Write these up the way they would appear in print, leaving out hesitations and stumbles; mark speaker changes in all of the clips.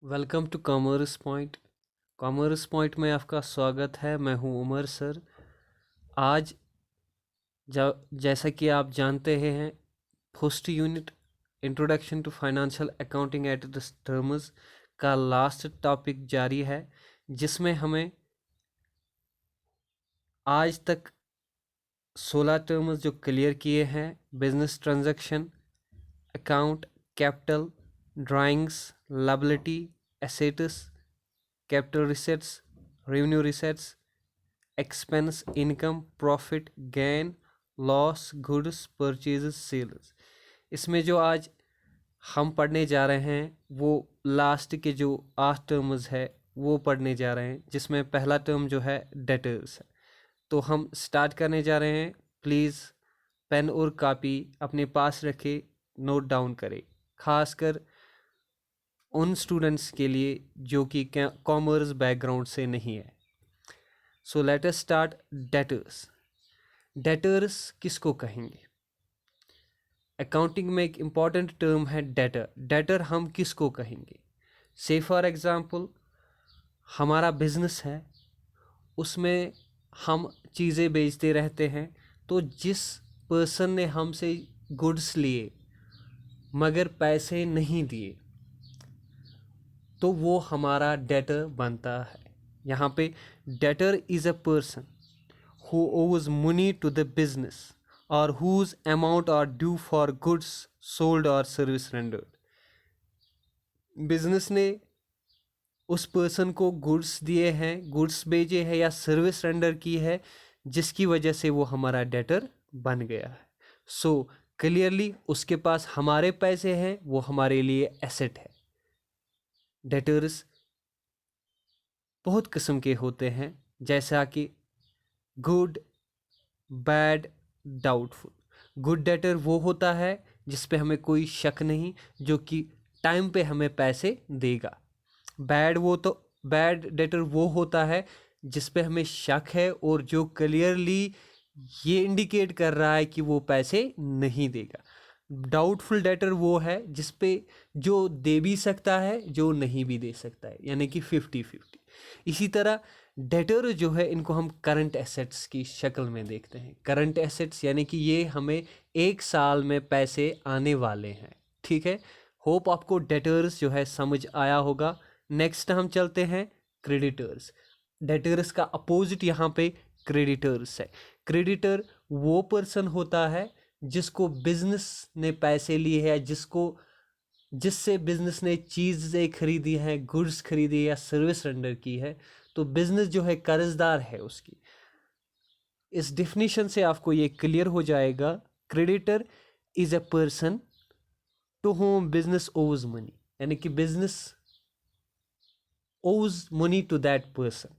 Speaker 1: Welcome to commerce point. Commerce point में आपका स्वागत है। मैं हूं उमर सर। आज जैसा कि आप जानते हैं, first unit introduction to financial accounting at the terms का लास्ट टॉपिक जारी है, जिसमें हमें आज तक 16 टर्म्स जो क्लियर किए हैं: business transaction, account, capital, drawings, liability, assets, capital receipts, revenue receipts, expense, income, profit, gain, loss, goods purchases, sales. इसमें जो आज हम पढ़ने जा रहे हैं वो लास्ट के जो 8 टर्म्स है वो पढ़ने जा रहे हैं, जिसमें पहला टर्म जो है डेटर्स है। तो हम स्टार्ट करने जा रहे हैं। प्लीज़ पेन और कॉपी अपने पास रखें, नोट डाउन करें, खासकर उन स्टूडेंट्स के लिए जो कि कॉमर्स बैकग्राउंड से नहीं है। So let us start. Debtors. Debtors किसको कहेंगे? अकाउंटिंग में एक इम्पॉर्टेंट टर्म है डेटर। डेटर हम किसको कहेंगे? से फॉर एग्जांपल, हमारा बिजनेस है, उसमें हम चीज़ें बेचते रहते हैं, तो जिस पर्सन ने हमसे गुड्स लिए मगर पैसे नहीं दिए, तो वो हमारा डेटर बनता है। यहाँ पे debtor is a person who owes money to the business or whose amount are due for goods sold or service rendered। Business ने उस पर्सन को गुड्स दिए हैं, गुड्स बेचे हैं या सर्विस रेंडर की है, जिसकी वजह से वो हमारा डेटर बन गया है। सो क्लियरली उसके पास हमारे पैसे हैं, वो हमारे लिए एसेट है। डेटर्स बहुत किस्म के होते हैं, जैसा कि good, bad, doubtful. Good debtor वो होता है जिस पे हमें कोई शक नहीं, जो कि टाइम पे हमें पैसे देगा। बैड डेटर वो होता है जिस पे हमें शक है और जो क्लियरली ये इंडिकेट कर रहा है कि वो पैसे नहीं देगा। डाउटफुल डेटर वो है जिस पे जो दे भी सकता है, जो नहीं भी दे सकता है, यानी कि 50-50। इसी तरह डेटर जो है, इनको हम करंट एसेट्स की शक्ल में देखते हैं। करंट एसेट्स यानी कि ये हमें 1 साल में पैसे आने वाले हैं। ठीक है, होप आपको डेटर्स जो है समझ आया होगा। नेक्स्ट हम चलते हैं क्रेडिटर्स। डेटर्स का अपोजिट यहाँ पे क्रेडिटर्स है। क्रेडिटर वो पर्सन होता है जिसको बिजनेस ने पैसे लिए हैं, जिससे बिजनेस ने चीज़ें खरीदी हैं, गुड्स खरीदी या सर्विस रेंडर की है, तो बिजनेस जो है कर्जदार है उसकी। इस डिफिनीशन से आपको ये क्लियर हो जाएगा, creditor is a person to whom business owes money, यानी कि business owes money to that person,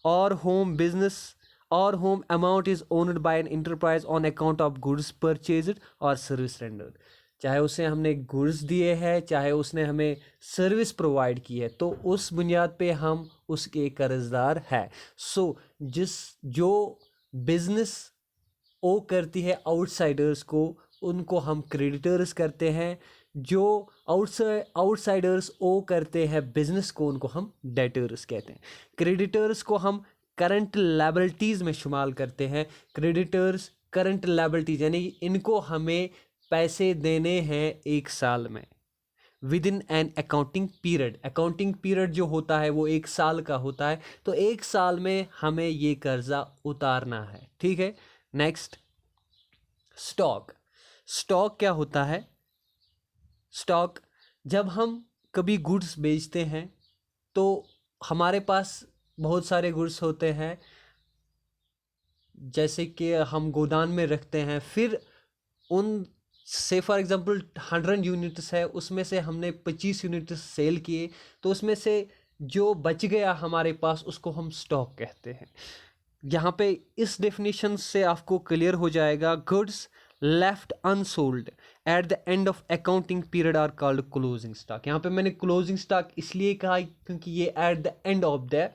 Speaker 1: और whom amount is owned by an enterprise on account of goods purchased और सर्विस रेंडर्ड। चाहे उसे हमने गुड्स दिए हैं, चाहे उसने हमें सर्विस प्रोवाइड की है, तो उस बुनियाद पे हम उसके कर्जदार है। सो जो बिजनेस ओ करती है आउटसाइडर्स को, उनको हम क्रेडिटर्स करते हैं। जो आउटसाइडर्स ओ करते हैं बिजनेस को, उनको हम डेटर्स कहते हैं। क्रेडिटर्स को हम करंट लायबिलिटीज़ में शुमार करते हैं। क्रेडिटर्स करंट लायबिलिटीज यानी इनको हमें पैसे देने हैं 1 साल में, with in an accounting period. Accounting period जो होता है वो 1 साल का होता है, तो 1 साल में हमें ये कर्जा उतारना है। ठीक है, नेक्स्ट स्टॉक। स्टॉक क्या होता है? स्टॉक, जब हम कभी गुड्स बेचते हैं तो हमारे पास बहुत सारे गुड्स होते हैं, जैसे कि हम गोदाम में रखते हैं, फिर उन से फॉर एग्जांपल 100 यूनिट्स है, उसमें से हमने 25 यूनिट सेल किए, तो उसमें से जो बच गया हमारे पास, उसको हम स्टॉक कहते हैं। यहाँ पे इस डेफिनेशन से आपको क्लियर हो जाएगा, goods left unsold at the end of accounting period are called closing stock. यहाँ पे मैंने क्लोजिंग स्टॉक इसलिए कहा क्योंकि ये at the end of the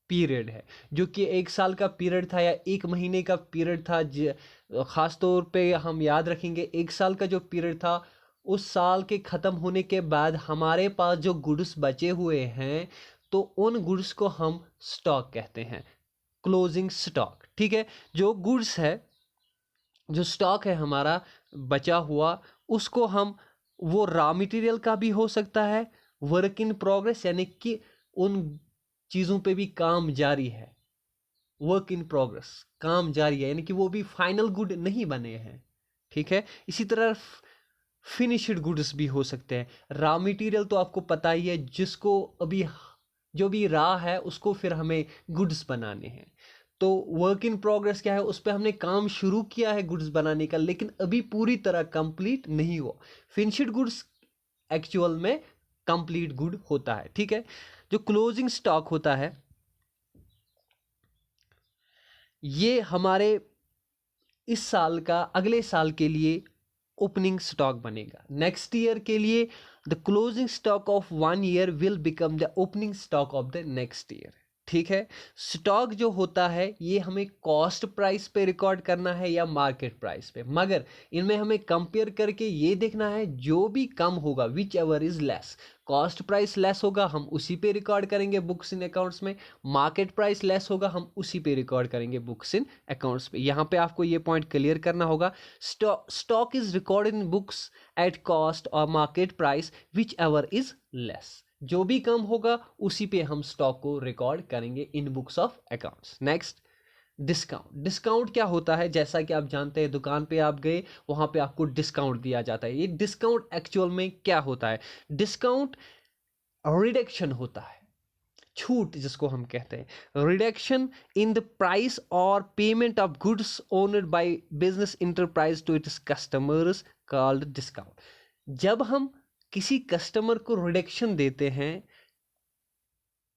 Speaker 1: period है, जो कि 1 साल का पीरियड था या 1 महीने का पीरियड था। खास तौर पे हम याद रखेंगे 1 साल का जो पीरियड था उस साल के ख़त्म होने के बाद हमारे पास जो गुड्स बचे हुए हैं तो उन गुड्स को हम स्टॉक कहते हैं, क्लोजिंग स्टॉक। ठीक है, जो गुड्स है, जो स्टॉक है हमारा बचा हुआ, उसको हम, वो रॉ मटेरियल का भी हो सकता है, वर्क इन प्रोग्रेस यानी कि उन चीज़ों पे भी काम जारी है, वर्क इन प्रोग्रेस, काम जारी है यानी कि वो भी फाइनल गुड नहीं बने हैं। ठीक है, इसी तरह फिनिश्ड गुड्स भी हो सकते हैं। रॉ मटेरियल तो आपको पता ही है, जिसको अभी जो भी रॉ है उसको फिर हमें गुड्स बनाने हैं। तो वर्क इन प्रोग्रेस क्या है, उस पर हमने काम शुरू किया है गुड्स बनाने का, लेकिन अभी पूरी तरह कंप्लीट नहीं हुआ। फिनिश्ड गुड्स एक्चुअल में कंप्लीट गुड होता है। ठीक है, जो क्लोजिंग स्टॉक होता है ये हमारे इस साल का अगले साल के लिए ओपनिंग स्टॉक बनेगा। नेक्स्ट ईयर के लिए the closing stock of 1 year will become the opening stock of the next year. ठीक है, स्टॉक जो होता है ये हमें कॉस्ट प्राइस पे रिकॉर्ड करना है या मार्केट प्राइस पे, मगर इनमें हमें कंपेयर करके ये देखना है जो भी कम होगा, विच ever is less, cost price less होगा हम उसी पे रिकॉर्ड करेंगे बुक्स इन अकाउंट्स में, मार्केट प्राइस लेस होगा हम उसी पे रिकॉर्ड करेंगे बुक्स इन अकाउंट्स पे। यहाँ पे आपको ये पॉइंट क्लियर करना होगा, stock is recorded in books at cost और market price which ever is less, जो भी कम होगा उसी पे हम स्टॉक को रिकॉर्ड करेंगे in books of accounts. Next, discount. Discount क्या होता है, जैसा कि आप जानते हैं दुकान पे आप गए वहां पे आपको डिस्काउंट दिया जाता है। ये डिस्काउंट एक्चुअल में क्या होता है, डिस्काउंट रिडक्शन होता है, छूट जिसको हम कहते हैं, रिडक्शन इन द प्राइस और payment of goods owned by business enterprise to its customers called discount. जब हम किसी कस्टमर को रिडक्शन देते हैं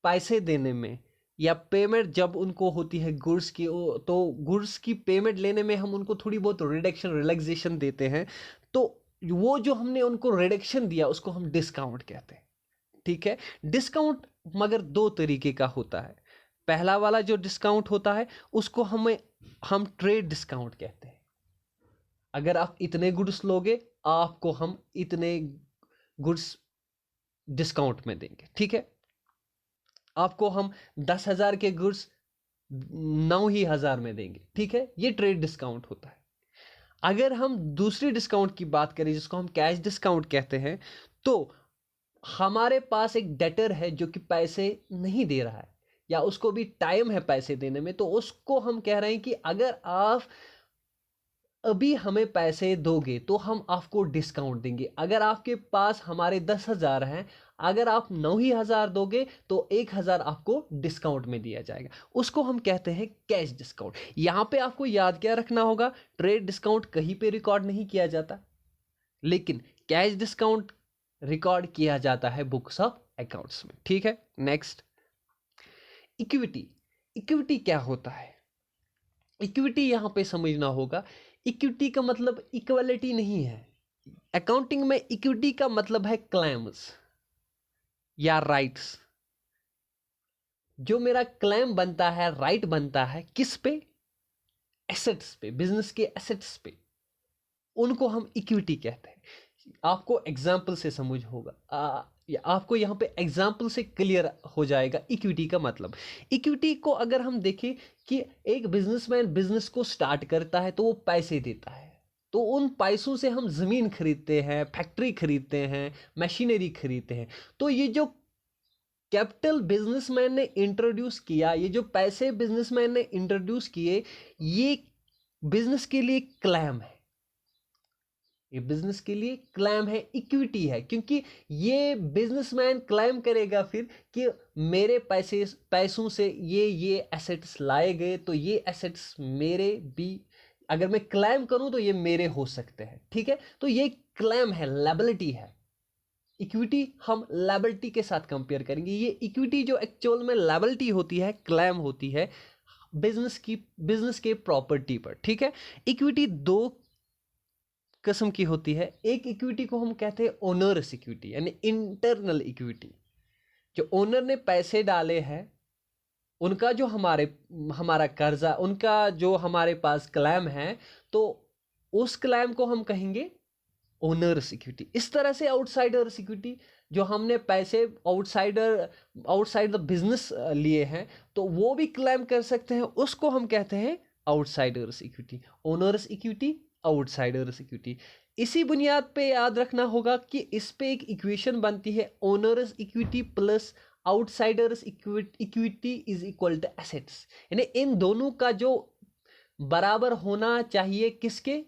Speaker 1: पैसे देने में या पेमेंट जब उनको होती है गुड्स की, तो गुड्स की पेमेंट लेने में हम उनको थोड़ी बहुत रिडक्शन रिलैक्सेशन देते हैं, तो वो जो हमने उनको रिडक्शन दिया उसको हम डिस्काउंट कहते हैं। ठीक है, डिस्काउंट मगर दो तरीके का होता है। पहला वाला जो डिस्काउंट होता है उसको हम ट्रेड डिस्काउंट कहते हैं। अगर आप इतने गुड्स लोगे आपको हम इतने गुड्स डिस्काउंट में देंगे। ठीक है, आपको हम 10,000 के गुड्स 9,000 में देंगे। ठीक है, ये ट्रेड डिस्काउंट होता है। अगर हम दूसरी डिस्काउंट की बात करें जिसको हम कैश डिस्काउंट कहते हैं, तो हमारे पास एक डेटर है जो कि पैसे नहीं दे रहा है या उसको भी टाइम है पैसे देने में, तो उसको हम कह रहे हैं कि अगर आप अभी हमें पैसे दोगे तो हम आपको डिस्काउंट देंगे। अगर आपके पास हमारे 10,000 हैं, अगर आप 9,000 दोगे तो 1,000 आपको डिस्काउंट में दिया जाएगा, उसको हम कहते हैं कैश डिस्काउंट। यहाँ पे आपको याद क्या रखना होगा, ट्रेड डिस्काउंट कहीं पे रिकॉर्ड नहीं किया जाता, लेकिन कैश डिस्काउंट रिकॉर्ड किया जाता है बुक्स ऑफ अकाउंट्स में। ठीक है, नेक्स्ट, इक्विटी। इक्विटी क्या होता है, इक्विटी यहां पे समझना होगा। इक्विटी का मतलब इक्वलिटी नहीं है, अकाउंटिंग में इक्विटी का मतलब है क्लेम्स या राइट्स। जो मेरा क्लेम बनता है, राइट बनता है किस पे, एसेट्स पे, बिजनेस के एसेट्स पे, उनको हम इक्विटी कहते हैं। आपको एग्जाम्पल से समझ होगा, आपको यहाँ पे एग्जाम्पल से क्लियर हो जाएगा इक्विटी का मतलब। इक्विटी को अगर हम देखें कि एक बिजनेसमैन बिजनेस को स्टार्ट करता है तो वो पैसे देता है, तो उन पैसों से हम ज़मीन खरीदते हैं, फैक्ट्री खरीदते हैं, मशीनरी खरीदते हैं। तो ये जो कैपिटल बिजनेसमैन ने इंट्रोड्यूस किया, ये जो पैसे बिजनेसमैन ने इंट्रोड्यूस किए, ये बिजनेस के लिए क्लेम है, ये बिजनेस के लिए क्लेम है, इक्विटी है, क्योंकि ये बिजनेसमैन क्लेम करेगा फिर कि मेरे पैसों से ये एसेट्स लाए गए, तो ये एसेट्स मेरे भी, अगर मैं क्लेम करूं तो ये मेरे हो सकते हैं। ठीक है, तो ये क्लेम है, लायबिलिटी है। इक्विटी हम लायबिलिटी के साथ कंपेयर करेंगे। ये इक्विटी जो एक्चुअल में लायबिलिटी होती है, क्लेम होती है बिजनेस के प्रॉपर्टी पर। ठीक है, इक्विटी दो किस्म की होती है। एक इक्विटी को हम कहते हैं ओनर्स इक्विटी यानी इंटरनल इक्विटी, जो ओनर ने पैसे डाले हैं उनका जो हमारा कर्जा, उनका जो हमारे पास क्लेम है, तो उस क्लेम को हम कहेंगे ओनर्स इक्विटी। इस तरह से आउटसाइडर्स इक्विटी, जो हमने पैसे आउटसाइड द बिजनेस लिए हैं, तो वो भी क्लेम कर सकते हैं, उसको हम कहते हैं outsiders equity. Owners equity, outsiders equity. इसी बुनियाद पे याद रखना होगा कि इस पे एक इक्वेशन बनती है, owners equity plus outsiders equity is equal to assets. यानी इन दोनों का जो बराबर होना चाहिए, किसके?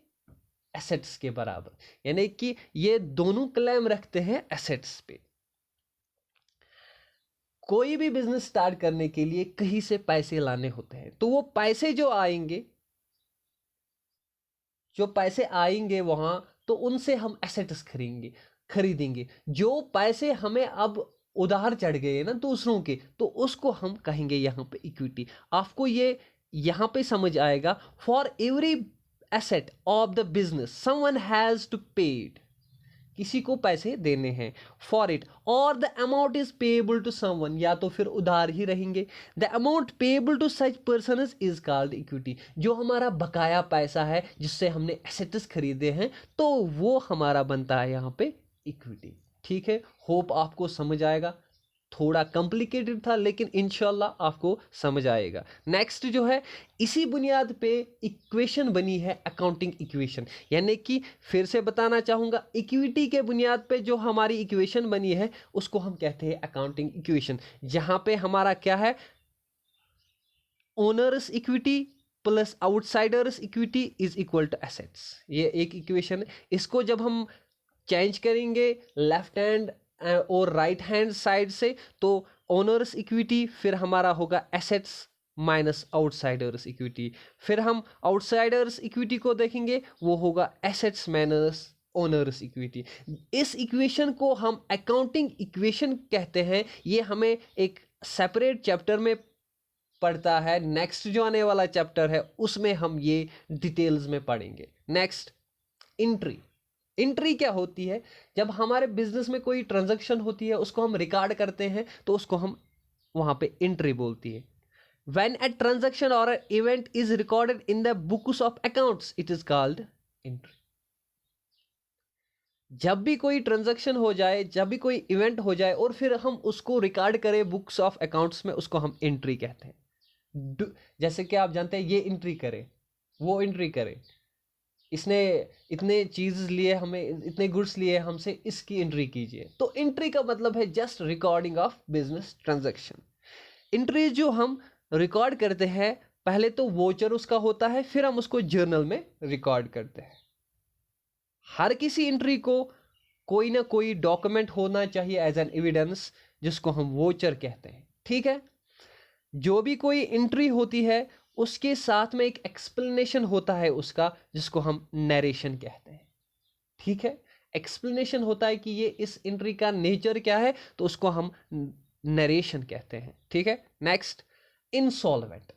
Speaker 1: एसेट्स के बराबर। यानी कि ये दोनों क्लेम रखते हैं एसेट्स पे। कोई भी बिजनेस स्टार्ट करने के लिए कहीं से पैसे लाने होते हैं, तो वो पैसे जो आएंगे वहां, तो उनसे हम एसेट्स खरीदेंगे। जो पैसे हमें अब उधार चढ़ गए ना दूसरों के, तो उसको हम कहेंगे यहाँ पे इक्विटी। आपको ये यहाँ पे समझ आएगा। For every asset of the business someone has to paid, किसी को पैसे देने हैं, फॉर इट, और the amount is payable to someone, या तो फिर उधार ही रहेंगे। The amount payable to such person is called equity. जो हमारा बकाया पैसा है जिससे हमने एसेट्स खरीदे हैं, तो वो हमारा बनता है यहाँ पे इक्विटी। ठीक है, होप आपको समझ आएगा। थोड़ा कॉम्प्लिकेटेड था, लेकिन इंशाल्लाह आपको समझ आएगा। नेक्स्ट जो है, इसी बुनियाद पे इक्वेशन बनी है अकाउंटिंग इक्वेशन। यानी कि फिर से बताना चाहूँगा, इक्विटी के बुनियाद पे जो हमारी इक्वेशन बनी है उसको हम कहते हैं अकाउंटिंग इक्वेशन। जहाँ पे हमारा क्या है, owners equity plus outsiders equity is equal to assets. ये एक इक्वेशन है। इसको जब हम चेंज करेंगे लेफ्ट हैंड और राइट हैंड साइड से, तो ओनर्स इक्विटी फिर हमारा होगा एसेट्स माइनस आउटसाइडर्स इक्विटी। फिर हम आउटसाइडर्स इक्विटी को देखेंगे, वो होगा एसेट्स माइनस ओनर्स इक्विटी। इस इक्वेशन को हम अकाउंटिंग इक्वेशन कहते हैं। ये हमें एक सेपरेट चैप्टर में पढ़ता है। नेक्स्ट जो आने वाला चैप्टर है उसमें हम ये डिटेल्स में पढ़ेंगे। नेक्स्ट, एंट्री क्या होती है? जब हमारे बिजनेस में कोई ट्रांजैक्शन होती है, उसको हम रिकॉर्ड करते हैं, तो उसको हम वहां पे एंट्री बोलती है। When a transaction or an event is recorded in the books of accounts, it is called entry. जब भी कोई ट्रांजैक्शन हो जाए, जब भी कोई इवेंट हो जाए और फिर हम उसको रिकॉर्ड करें बुक्स ऑफ अकाउंट्स में, उसको हम एंट्री कहते हैं। जैसे कि आप जानते हैं, ये एंट्री करे, वो एंट्री करे, इसने इतने चीज लिए, हमें इतने गुड्स लिए हमसे, इसकी एंट्री कीजिए। तो एंट्री का मतलब है just recording of business transaction. Entry जो हम रिकॉर्ड करते हैं, पहले तो वोचर उसका होता है, फिर हम उसको जर्नल में रिकॉर्ड करते हैं। हर किसी एंट्री को कोई ना कोई डॉक्यूमेंट होना चाहिए एज एन एविडेंस, जिसको हम वोचर कहते हैं। ठीक है, जो भी कोई एंट्री होती है उसके साथ में एक एक्सप्लेनेशन होता है उसका, जिसको हम नरेशन कहते हैं। ठीक है, एक्सप्लेनेशन होता है कि ये इस एंट्री का नेचर क्या है, तो उसको हम नरेशन कहते हैं। ठीक है, नेक्स्ट, इंसॉल्वेंट।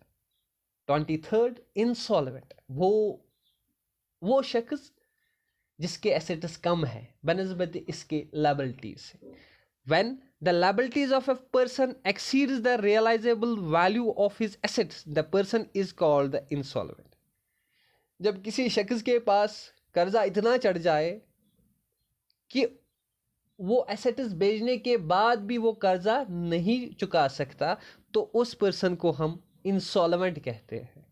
Speaker 1: 23rd, इंसॉल्वेंट, वो शख्स जिसके एसेट्स कम है बनिस्बत इसके लायबिलिटीज से। When the liabilities of a person exceeds the realizable value of his assets, the person is called the insolvent. जब किसी शख्स के पास कर्जा इतना चढ़ जाए कि वो एसेट्स बेचने के बाद भी वो कर्जा नहीं चुका सकता, तो उस पर्सन को हम इंसॉल्वेंट कहते हैं।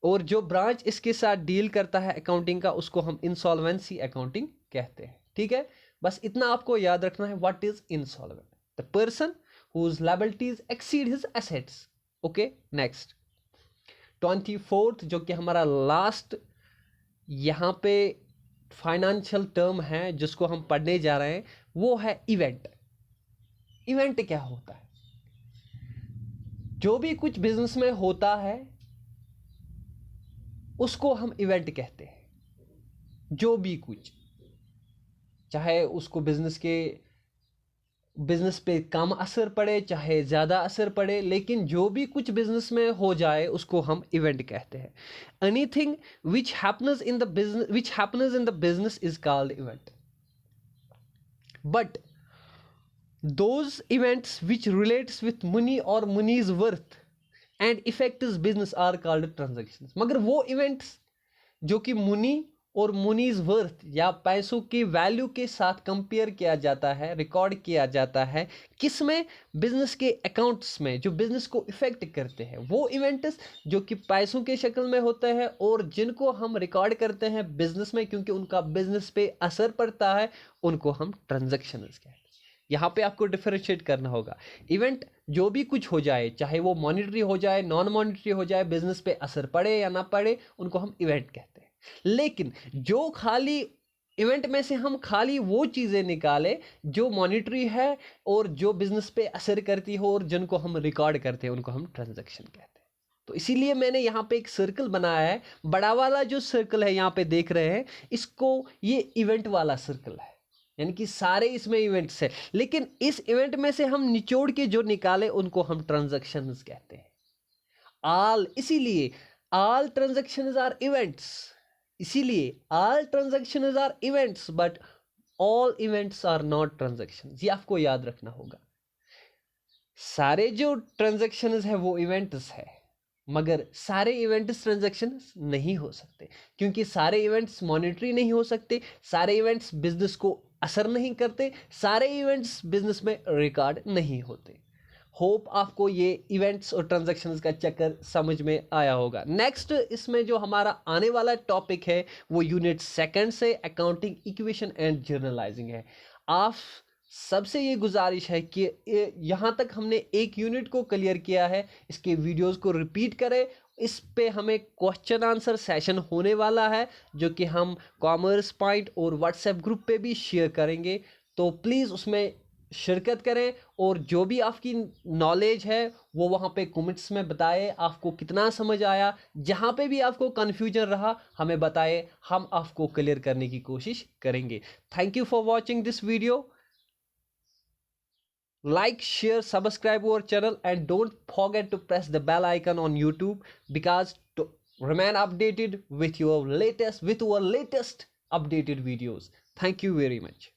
Speaker 1: और जो ब्रांच इसके साथ डील करता है अकाउंटिंग का, उसको हम इंसॉल्वेंसी अकाउंटिंग कहते हैं। ठीक है, बस इतना आपको याद रखना है, what is insolvent, the person whose liabilities exceed his assets. Okay, next 24th, जो कि हमारा लास्ट यहाँ पे फाइनेंशियल टर्म है जिसको हम पढ़ने जा रहे हैं, वो है इवेंट। इवेंट क्या होता है? जो भी कुछ बिजनेस में होता है उसको हम इवेंट कहते हैं। जो भी कुछ, चाहे उसको बिजनेस पे कम असर पड़े चाहे ज़्यादा असर पड़े, लेकिन जो भी कुछ बिजनेस में हो जाए उसको हम इवेंट कहते हैं। Anything which happens in the business is called event, but those events which relates with money or money's worth and affects business are called transactions. मगर वो events जो कि मुनी और मनीज वर्थ या पैसों की वैल्यू के साथ कंपेयर किया जाता है, रिकॉर्ड किया जाता है। किसमें? बिजनेस के अकाउंट्स में, जो बिजनेस को इफेक्ट करते हैं वो इवेंट्स जो कि पैसों के शक्ल में होते हैं और जिनको हम रिकॉर्ड करते हैं बिजनेस में क्योंकि उनका बिजनेस पे असर पड़ता है, उनको हम ट्रांजैक्शंस कहते हैं। यहाँ पे आपको डिफरेंशिएट करना होगा। इवेंट जो भी कुछ हो जाए, चाहे वो मॉनिटरी हो जाए, नॉन मॉनिटरी हो जाए, बिजनेस पे असर पड़े या ना पड़े, उनको हम इवेंट कहते हैं। लेकिन जो खाली इवेंट में से हम खाली वो चीज़ें निकाले जो मॉनिटरी है और जो बिजनेस पे असर करती हो और जिनको हम रिकॉर्ड करते हैं, उनको हम ट्रांजैक्शन कहते हैं। तो इसीलिए मैंने यहाँ पे एक सर्कल बनाया है। बड़ा वाला जो सर्कल है यहाँ पे देख रहे हैं, इसको ये इवेंट वाला सर्कल है, यानी कि सारे इसमें इवेंट्स है। लेकिन इस इवेंट में से हम निचोड़ के जो निकाले उनको हम ट्रांजैक्शंस कहते हैं। ऑल, इसीलिए ऑल ट्रांजैक्शंस आर इवेंट्स, इसीलिए all transactions are events but all events are not transactions. ये आपको याद रखना होगा। सारे जो ट्रांजैक्शंस है वो इवेंट्स है, मगर सारे इवेंट्स ट्रांजैक्शंस नहीं हो सकते क्योंकि सारे इवेंट्स मॉनिटरी नहीं हो सकते, सारे इवेंट्स बिजनेस को असर नहीं करते, सारे इवेंट्स बिजनेस में रिकॉर्ड नहीं होते। होप आपको ये इवेंट्स और ट्रांजैक्शंस का चक्कर समझ में आया होगा। नेक्स्ट इसमें जो हमारा आने वाला टॉपिक है वो यूनिट सेकंड से अकाउंटिंग इक्वेशन एंड जर्नलाइजिंग है। आप सबसे ये गुजारिश है कि यहाँ तक हमने एक यूनिट को क्लियर किया है, इसके वीडियोस को रिपीट करें। इस पे हमें क्वेश्चन आंसर सेशन होने वाला है जो कि हम कॉमर्स पॉइंट और व्हाट्सएप ग्रुप पे भी शेयर करेंगे, तो प्लीज़ उसमें शिरकत करें और जो भी आपकी नॉलेज है वो वहाँ पे कमेंट्स में बताएं, आपको कितना समझ आया। जहाँ पे भी आपको कन्फ्यूजन रहा हमें बताएं, हम आपको क्लियर करने की कोशिश करेंगे। Thank you for watching this video. Like, share, subscribe our channel and don't forget to press the bell icon on YouTube because to remain updated with our latest updated videos. Thank you very much.